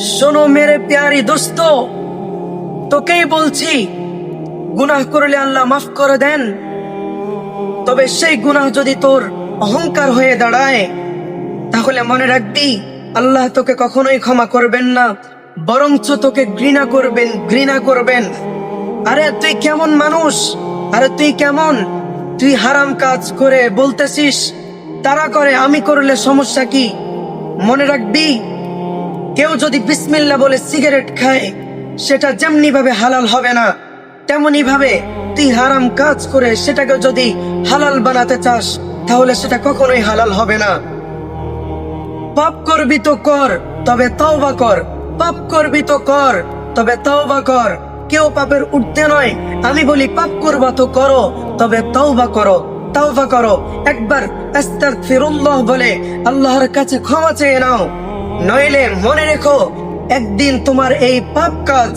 শোনো মেরে প্যারি দোস্ত, তোকেই বলছি, গুনাহ করলে আল্লাহ মাফ করে দেন। তবে সেই গুনাহ যদি তোর অহংকার হয়ে দাঁড়ায়, তাহলে মনে রাখবি আল্লাহ তোকে কখনোই ক্ষমা করবেন না, বরঞ্চ তোকে ঘৃণা করবেন। আরে তুই কেমন মানুষ? আরে তুই কেমন? তুই হারাম কাজ করে বলতেছিস তারা করে, আমি করলে সমস্যা কি? মনে রাখবি, কেউ যদি বিসমিল্লাহ বলে সিগারেট খায়, সেটা যেমনি ভাবে হালাল হবে না, তেমনি ভাবে তুই হারাম কাজ করে সেটাকে যদি হালাল বানাতে চাস, তাহলে সেটা কখনোই হালাল হবে না। পাপ করবি তো কর, তবে তওবা কর। পাপ করবি তো কর, তবে তওবা কর। কেউ পাপের ঊর্ধ্বে নয়। আমি বলি পাপ করবা তো করো, তবে তওবা করো। তওবা করো, একবার আস্তাগফিরুল্লাহ বলে আল্লাহর কাছে ক্ষমা চেয়ে নাও। নইলে মনে রেখো, একদিন তোমার এই পাপ কাজ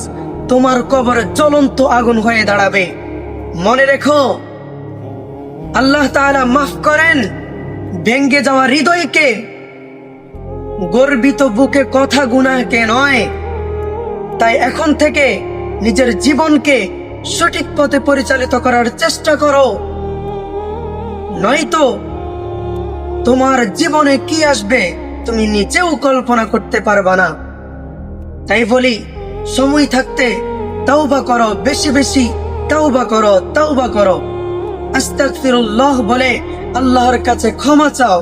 তোমার কবরে জ্বলন্ত আগুন হয়ে দাঁড়াবে। মনে রেখো, আল্লাহ তাআলা মাফ করেন ভেঙ্গে যাওয়া হৃদয়কে, গর্বিত বুকে কথা গুনাহকে নয়। তাই এখন থেকে নিজের জীবনকে সঠিক পথে পরিচালিত করার চেষ্টা করো, নয়তো তোমার জীবনে কি আসবে তুমি নিজেও কল্পনা করতে পারবা না। তাই বলি, সময় থাকতে তওবা করো, বেশি বেশি তওবা করো, তওবা করো। আস্তাগফিরুল্লাহ বলে আল্লাহর কাছে ক্ষমা চাও।